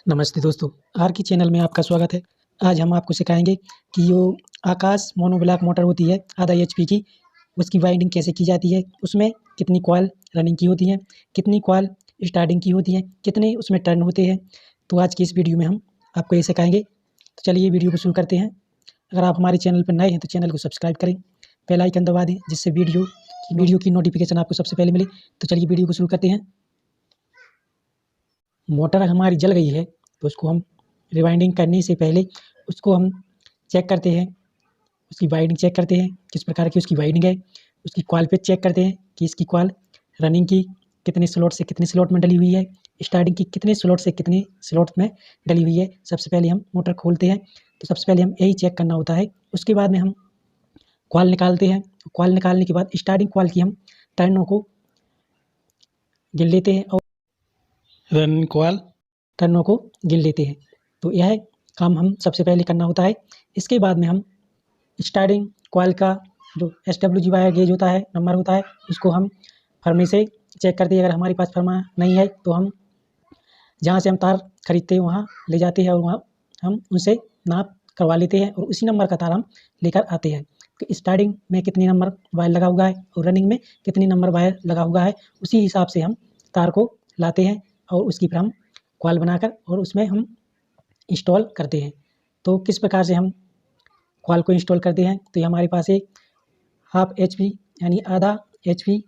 नमस्ते दोस्तों, आर के चैनल में आपका स्वागत है। आज हम आपको सिखाएंगे कि जो आकाश मोनोब्लॉक मोटर होती है आधा एचपी की, उसकी वाइंडिंग कैसे की जाती है, उसमें कितनी कॉइल रनिंग की होती है, कितनी कॉइल स्टार्टिंग की होती है, कितने उसमें टर्न होते हैं। तो आज की इस वीडियो में हम आपको ये सिखाएंगे। तो चलिए वीडियो को शुरू करते हैं। अगर आप हमारे चैनल पर नए हैं तो चैनल को सब्सक्राइब करें, बेल आइकन दबा दें जिससे वीडियो की नोटिफिकेशन आपको सबसे पहले मिले। तो चलिए वीडियो को शुरू करते हैं। मोटर हमारी जल गई है तो उसको हम रिवाइंडिंग करने से पहले उसको हम चेक करते हैं, उसकी वाइंडिंग चेक करते हैं किस प्रकार की उसकी वाइंडिंग है। उसकी कॉइल पे चेक करते हैं कि इसकी कॉइल रनिंग की कितने स्लॉट से कितने स्लॉट में डली हुई है, स्टार्टिंग की कितने स्लॉट से कितने स्लॉट में डली हुई है। सबसे पहले हम मोटर खोलते हैं तो सबसे पहले हम यही चेक करना होता है। उसके बाद में हम कॉइल निकालते हैं। कॉइल निकालने के बाद स्टार्टिंग कॉइल की हम टर्नों को गिन लेते हैं और रनिंग कॉइल टर्नों को गिन लेते हैं। तो यह काम हम सबसे पहले करना होता है। इसके बाद में हम स्टार्टिंग कॉइल का जो SWG वायर गेज होता है, नंबर होता है, उसको हम फर्मे से चेक करते हैं। अगर हमारे पास फर्मा नहीं है तो हम जहाँ से हम तार खरीदते हैं वहाँ ले जाते हैं और वहाँ हम उनसे नाप करवा लेते हैं और उसी नंबर का तार हम लेकर आते हैं कि स्टार्टिंग में कितनी नंबर वायर लगा हुआ है और रनिंग में कितनी नंबर वायर लगा हुआ है। उसी हिसाब से हम तार को लाते हैं और उसकी फिर हम कॉइल बनाकर और उसमें हम इंस्टॉल करते हैं। तो किस प्रकार से हम कॉइल को इंस्टॉल करते हैं, तो ये हमारे पास एक हाफ HP यानी आधा HP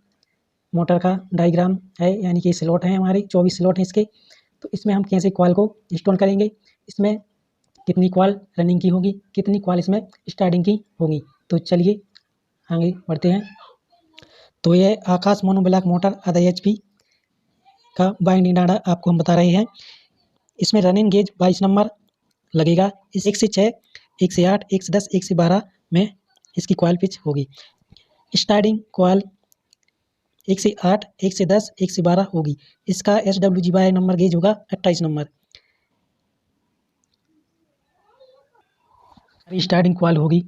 मोटर का डायग्राम है, यानी कि स्लॉट हैं हमारे 24 स्लॉट हैं इसके। तो इसमें हम कैसे कॉइल को इंस्टॉल करेंगे, इसमें कितनी कॉइल रनिंग की होगी, कितनी कॉइल इसमें स्टार्टिंग की होगी। तो चलिए आगे बढ़ते हैं। तो ये आकाश मोनोब्लॉक मोटर आधा HP का बाइंडिंग डाटा आपको हम बता रहे हैं। इसमें रनिंग गेज 22 नंबर लगेगा। इस 1 से 6, 1 से 8, 1 से 10, 1 से 12 में इसकी कॉइल पिच होगी। स्टार्टिंग कॉइल 1 से 8, 1 से 10, 1 से 12 होगी। इसका SWG वायर नंबर गेज होगा 28 नंबर। स्टार्टिंग कॉइल होगी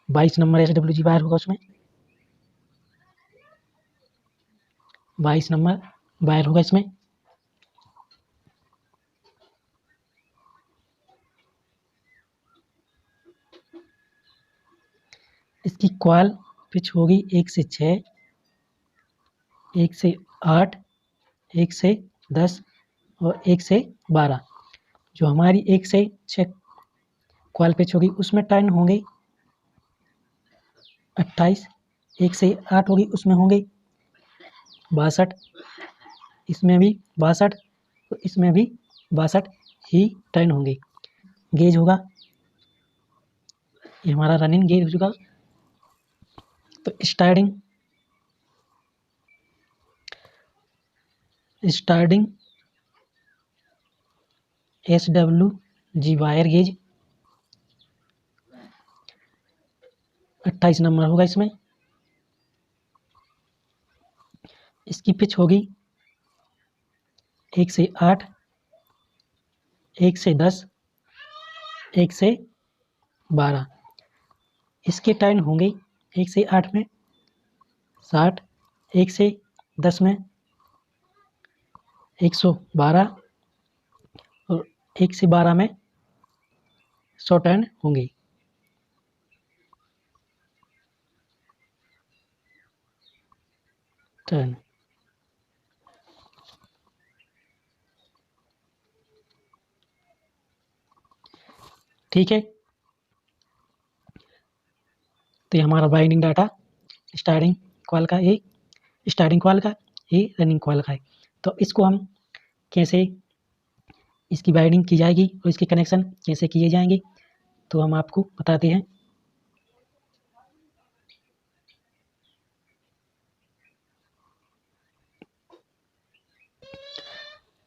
22 नंबर SWG वायर होगा, उसमें 22 नंबर वायर होगा इसमें। इसकी कॉइल पिच होगी 1 से 6, 1 से 8, 1 से 10 और 1 से 12। जो हमारी 1 से 6 कॉइल पिच होगी उसमें टर्न होंगे 28, 1 से 8 होगी उसमें होंगे 62, इसमें भी 62, तो इसमें भी 62 ही टर्न होंगे। गेज होगा, ये हमारा रनिंग गेज हो चुका। तो starting SWG wire gauge 28 number होगा इसमें। इसकी पिच होगी 1 से 8, 1 से 10, 1 से 12। इसके टर्न होंगे 1 से 8 में 60, 1 से 10 में 112 और 1 से 12 में 100 टर्न होंगे। टर्न ठीक है। तो ये हमारा बाइंडिंग डाटा स्टार्टिंग कॉइल का, ये स्टार्टिंग कॉइल का, ये रनिंग कॉइल का है। तो इसको हम कैसे इसकी बाइंडिंग की जाएगी और इसके कनेक्शन कैसे किए जाएंगे तो हम आपको बताते हैं।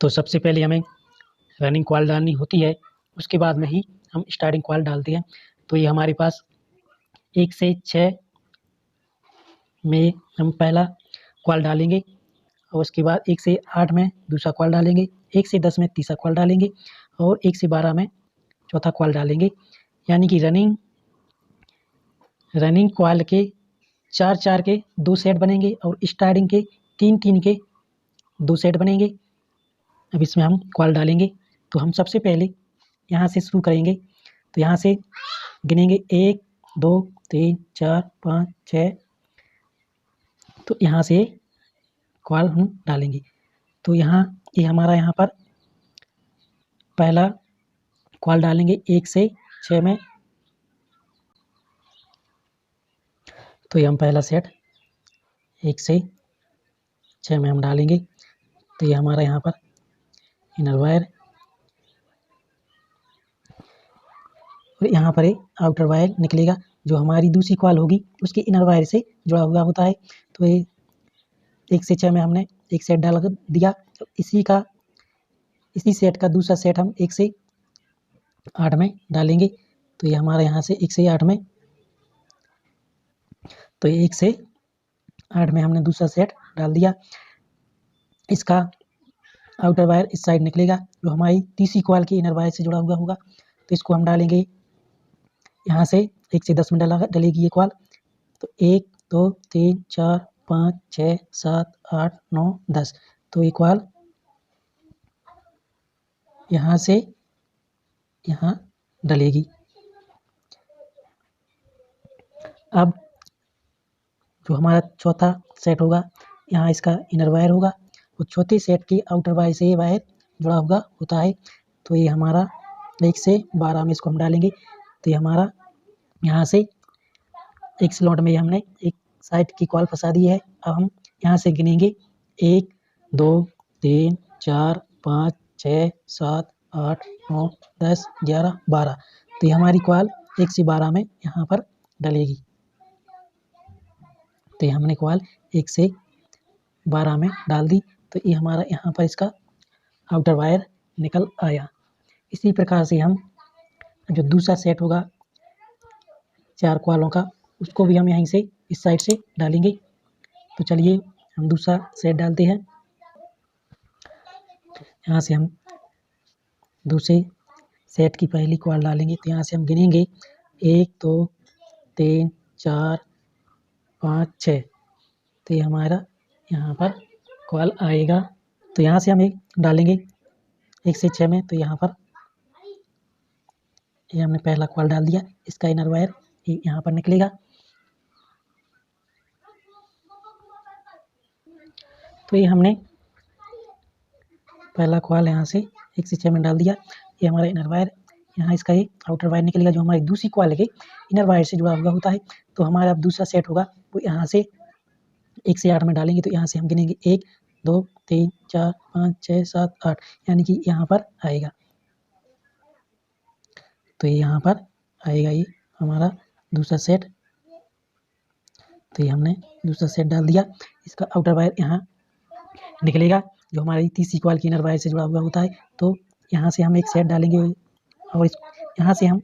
तो सबसे पहले हमें रनिंग कॉइल डालनी होती है, उसके बाद में ही हम स्टार्टिंग कॉइल डालते हैं। तो ये हमारे पास 1 से 6 में हम पहला कॉइल डालेंगे और उसके बाद 1 से 8 में दूसरा कॉइल डालेंगे, 1 से 10 में तीसरा कॉइल डालेंगे और 1 से 12 में चौथा कॉइल डालेंगे। यानी कि रनिंग कॉइल के 4-4 के 2 सेट बनेंगे और स्टार्टिंग के 3-3 के 2 सेट बनेंगे। अब इसमें हम कॉइल डालेंगे तो हम सबसे पहले यहाँ से शुरू करेंगे। तो यहाँ से गिनेंगे 1 2 3 4 5 6। तो यहाँ से कॉल हम डालेंगे। तो यहाँ ये हमारा यहाँ पर पहला कॉल डालेंगे 1 से 6 में। तो ये हम पहला सेट 1 से 6 में हम डालेंगे। तो ये हमारा यहाँ पर इनर वायर और यहाँ पर एक आउटर वायर निकलेगा जो हमारी दूसरी कॉल होगी उसके इनर वायर से जुड़ा हुआ होता है। तो ये 1 से 6 में हमने एक सेट डाल दिया। तो इसी सेट का दूसरा सेट हम 1 से 8 में डालेंगे। तो ये हमारा यहाँ से 1 से 8 में, तो ये 1 से 8 में हमने दूसरा सेट डाल दिया। इसका आउटर वायर इस साइड निकलेगा जो हमारी तीसरी कॉल की इनर वायर से जुड़ा हुआ होगा। तो इसको हम डालेंगे यहाँ से 1 से 10 में डलेगी ये कॉल। तो 1 2 3 4 5 6 7 8 9 10। तो ये कॉल यहाँ से यहाँ डलेगी। अब जो हमारा चौथा सेट होगा यहाँ इसका इनर वायर होगा। वो चौथे सेट के आउटर वायर से ये वायर जुड़ा हुआ होता है। तो ये हमारा 1 से 12 में इसको हम डालेंगे। तो ये हमारा यहाँ से एक स्लॉट में हमने एक साइड की कॉल फंसा दी है। अब हम यहाँ से गिनेंगे 1 2 3 4 5 6 7 8 9 10 11 12। तो ये हमारी कॉल 1 से 12 में यहाँ पर डलेगी। तो ये हमने कॉल 1 से 12 में डाल दी। तो ये हमारा यहाँ पर इसका आउटर वायर निकल आया। इसी प्रकार से हम जो दूसरा सेट होगा 4 कॉलों का उसको भी हम यहीं से इस साइड से डालेंगे। तो चलिए हम दूसरा सेट डालते हैं। यहाँ से हम दूसरे सेट की पहली कॉल डालेंगे। तो यहाँ से हम गिनेंगे 1 2 3 4 5 6। तो ये हमारा यहाँ पर कॉल आएगा। तो यहाँ से हम एक डालेंगे 1 से 6 में। तो यहाँ पर ये हमने पहला कॉल डाल दिया। इसका इनर वायर यहाँ पर निकलेगा। तो ये हमने पहला कॉल यहाँ से 1 से 6 में डाल दिया। ये हमारा इनर वायर, यहाँ इसका ये आउटर वायर निकलेगा जो हमारी दूसरी कॉल के इनर वायर से जुड़ा हुआ होता है। तो हमारा अब दूसरा सेट होगा वो यहाँ से 1 से 8 में डालेंगे। तो यहाँ से हम गिनेंगे 1 2 3 4 5 6 7 8, यानी कि यहाँ पर आएगा। तो ये यहाँ पर आएगा ये हमारा दूसरा सेट। तो ये हमने दूसरा सेट डाल दिया। इसका आउटर वायर यहाँ निकलेगा जो हमारी तीसरी कॉल की इनर वायर से जुड़ा हुआ होता है। तो यहाँ से हम एक सेट डालेंगे और यहाँ से हम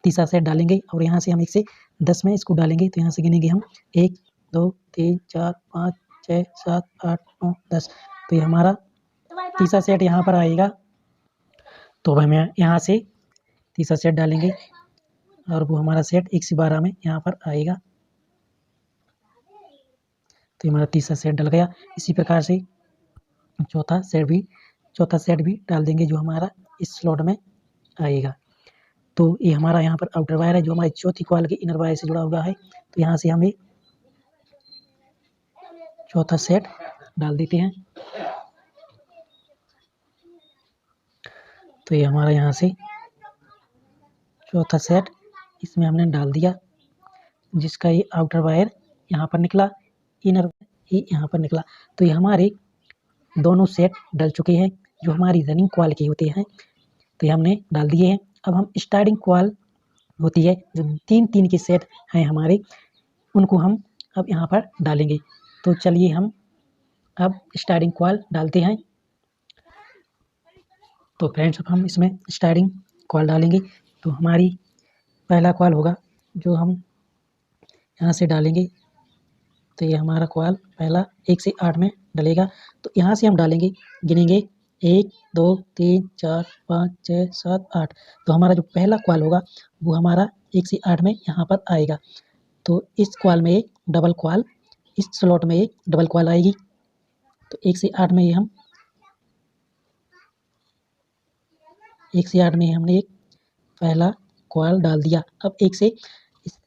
तीसरा सेट डालेंगे और यहाँ से हम 1 से 10 में इसको डालेंगे। तो यहाँ से गिनेंगे हम 1 2 3 4 5 6 7 8 9 10। तो ये हमारा तीसरा सेट यहाँ पर आएगा। तो अब हम यहाँ से तीसरा सेट डालेंगे और वो हमारा सेट 1 से 12 में यहाँ पर आएगा। तो हमारा तीसरा सेट डल गया। इसी प्रकार से चौथा सेट भी डाल देंगे जो हमारा इस स्लॉट में आएगा। तो ये हमारा यहाँ पर आउटर वायर है जो हमारी चौथी कॉल के इनर वायर से जुड़ा हुआ है। तो यहाँ से हम एक चौथा सेट डाल देते हैं। तो ये हमारा यहाँ से चौथा सेट इसमें हमने डाल दिया जिसका ये आउटर वायर यहाँ पर निकला, इनर ये यहाँ पर निकला। तो ये हमारे दोनों सेट डल चुके हैं जो हमारी रनिंग कॉल के होते हैं। तो ये हमने डाल दिए हैं। अब हम स्टार्टिंग कॉल होती है जो 3-3 के सेट हैं हमारे, उनको हम अब यहाँ पर डालेंगे। तो चलिए हम अब स्टार्टिंग कॉल डालते हैं। तो फ्रेंड्स अब हम इसमें स्टार्टिंग कॉल डालेंगे। तो हमारी पहला कॉल होगा जो हम यहाँ से डालेंगे। तो ये हमारा कॉल पहला 1 से 8 में डलेगा। तो यहाँ से हम डालेंगे, गिनेंगे 1 2 3 4 5 6 7 8। तो हमारा जो पहला कॉल होगा वो हमारा 1 से 8 में यहाँ पर आएगा। तो इस कॉल में एक डबल कॉल, इस स्लॉट में एक डबल कॉल आएगी। तो 1 से 8 में ये हम 1 से 8 में हमने एक पहला कॉइल डाल दिया। अब 1 से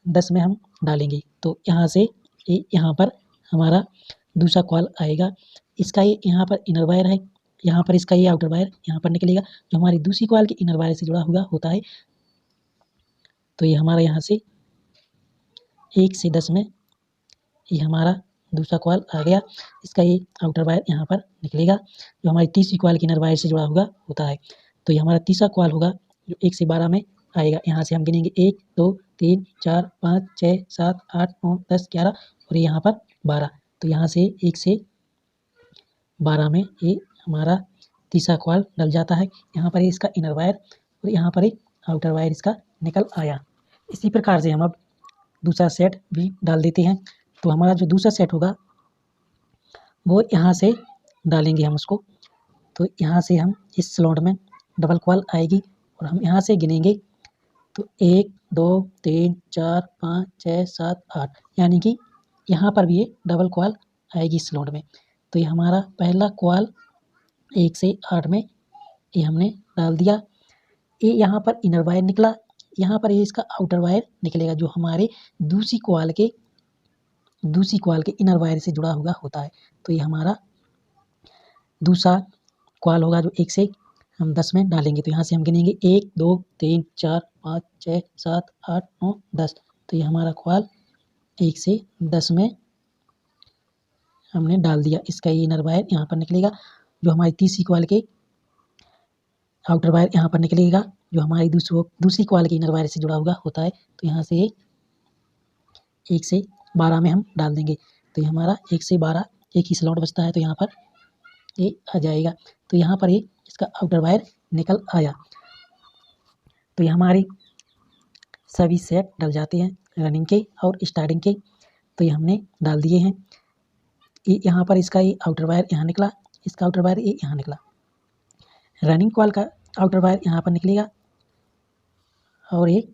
10 में हम डालेंगे, तो यहाँ से यहाँ पर हमारा दूसरा कॉइल आएगा। इसका ये यहाँ पर इनर वायर है, यहाँ पर इसका ये आउटर वायर यहाँ पर निकलेगा, जो हमारी दूसरी कॉइल के इनर वायर से जुड़ा हुआ होता है। तो ये हमारा यहाँ से 1 से 10 में ये हमारा दूसरा कॉइल आ गया। इसका ये आउटर वायर यहाँ पर निकलेगा, जो हमारी तीसरी कॉइल के इनर वायर से जुड़ा हुआ होता है। तो ये हमारा तीसरा कॉइल होगा, जो 1 से 12 में आएगा। यहाँ से हम गिनेंगे 1, 2, 3, 4, 5, 6, 7, 8, 9, 10, 11 और ये यहाँ पर 12। तो यहाँ से 1 से 12 में ये हमारा तीसरा कॉइल डल जाता है। यहाँ पर इसका इनर वायर और यहाँ पर एक आउटर वायर इसका निकल आया। इसी प्रकार से हम अब दूसरा सेट भी डाल देते हैं। तो हमारा जो दूसरा सेट होगा वो यहाँ से डालेंगे हम उसको। तो यहाँ से हम इस स्लॉट में डबल कॉइल आएगी और हम यहाँ से गिनेंगे, तो 1, 2, 3, 4, 5, 6, 7, 8, यानी कि यहाँ पर भी ये डबल कॉइल आएगी इस स्लॉट में। तो ये हमारा पहला कॉइल 1 से 8 में ये हमने डाल दिया। ये यहाँ पर इनर वायर निकला, यहाँ पर ये इसका आउटर वायर निकलेगा, जो हमारे दूसरी कॉइल के इनर वायर से जुड़ा हुआ होता है। तो ये हमारा दूसरा कॉइल होगा, जो 1 से हम 10 में डालेंगे। तो यहाँ से हम गिनेंगे 1, 2, 3, 4, 5, 6, 7, 8, 9, 10। तो ये हमारा कॉइल 1 से 10 में हमने डाल दिया। इसका ये इनर वायर यहाँ पर निकलेगा, जो हमारी तीसरी कॉइल के आउटर वायर यहाँ पर निकलेगा, जो हमारी दूसरी कॉइल के इनर वायर से जुड़ा हुआ होता है। तो यहाँ से 1 से 12 में हम डाल देंगे। तो ये हमारा 1 से 12 एक ही स्लॉट बचता है, तो यहाँ पर ये आ जाएगा। तो यहाँ पर ये इसका आउटर वायर निकल आया। तो ये हमारी सभी सेट डल जाते हैं रनिंग के और स्टार्टिंग के। तो ये हमने डाल दिए हैं। ये यहाँ पर इसका ये आउटर वायर यहाँ निकला, इसका आउटर वायर ये यहाँ निकला। रनिंग कॉइल का आउटर वायर यहाँ पर निकलेगा और ये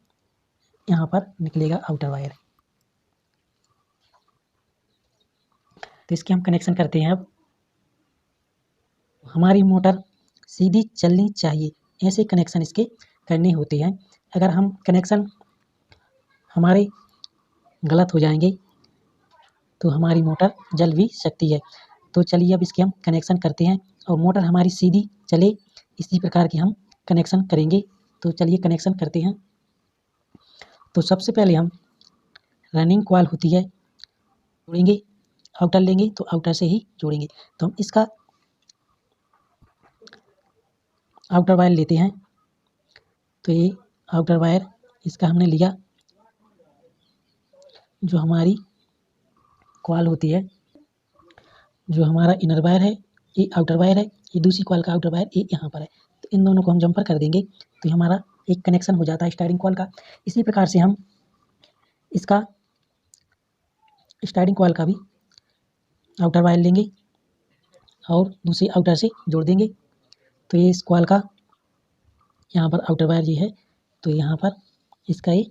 यहाँ पर निकलेगा आउटर वायर। तो इसके हम कनेक्शन करते हैं। अब हमारी मोटर सीधी चलनी चाहिए, ऐसे कनेक्शन इसके करने होते हैं। अगर हम कनेक्शन हमारे गलत हो जाएंगे तो हमारी मोटर जल भी सकती है। तो चलिए अब इसके हम कनेक्शन करते हैं और मोटर हमारी सीधी चले इसी प्रकार की हम कनेक्शन करेंगे। तो चलिए कनेक्शन करते हैं। तो सबसे पहले हम रनिंग कॉइल होती है जोड़ेंगे, आउटर लेंगे तो आउटर से ही जोड़ेंगे। तो हम इसका आउटर वायर लेते हैं। तो ये आउटर वायर इसका हमने लिया, जो हमारी कॉइल होती है, जो हमारा इनर वायर है ये आउटर वायर है, ये दूसरी कॉइल का आउटर वायर ये यहाँ पर है। तो इन दोनों को हम जंपर कर देंगे, तो हमारा एक कनेक्शन हो जाता है स्टार्टिंग कॉइल का। इसी प्रकार से हम इसका स्टार्टिंग कॉइल का भी आउटर वायर लेंगे और दूसरे आउटर से जोड़ देंगे। तो ये इस कॉइल का यहाँ पर आउटर वायर ये है, तो यहाँ पर इसका ये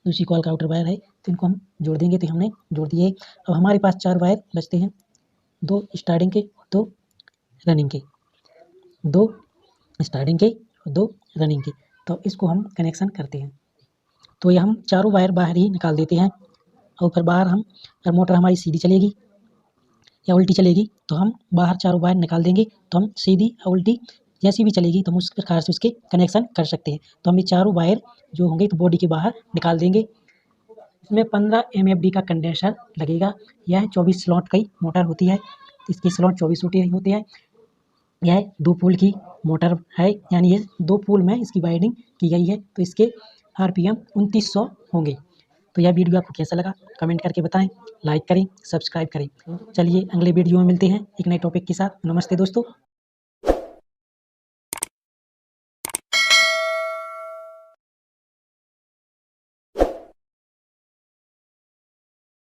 दूसरी कॉइल का आउटर वायर है, तो इनको हम जोड़ देंगे। तो हमने जोड़ दिए। अब हमारे पास 4 वायर बचते हैं, 2 स्टार्टिंग के और 2 रनिंग के, 2 स्टार्टिंग के और 2 रनिंग के। तो इसको हम कनेक्शन करते हैं। तो ये हम चारों वायर बाहर ही निकाल देते हैं और फिर बाहर हम, अगर मोटर हमारी सीधी चलेगी या उल्टी चलेगी तो हम बाहर चारों वायर निकाल देंगे। तो हम सीधी या उल्टी जैसी भी चलेगी तो हम उस प्रकार से उसके कनेक्शन कर सकते हैं। तो हम ये चारों वायर जो होंगे तो बॉडी के बाहर निकाल देंगे। इसमें 15 MFD का कंडेंसर लगेगा। यह 24 स्लॉट की मोटर होती है, इसके स्लॉट 24 होते हैं। यह 2 पोल की मोटर है, यानी ये 2 पोल में इसकी वायरिंग की गई है। तो इसके RPM 2900 होंगे। तो यह वीडियो आपको कैसा लगा कमेंट करके बताएं, लाइक करें, सब्सक्राइब करें। चलिए अगले वीडियो में मिलते हैं एक नए टॉपिक के साथ। नमस्ते दोस्तों।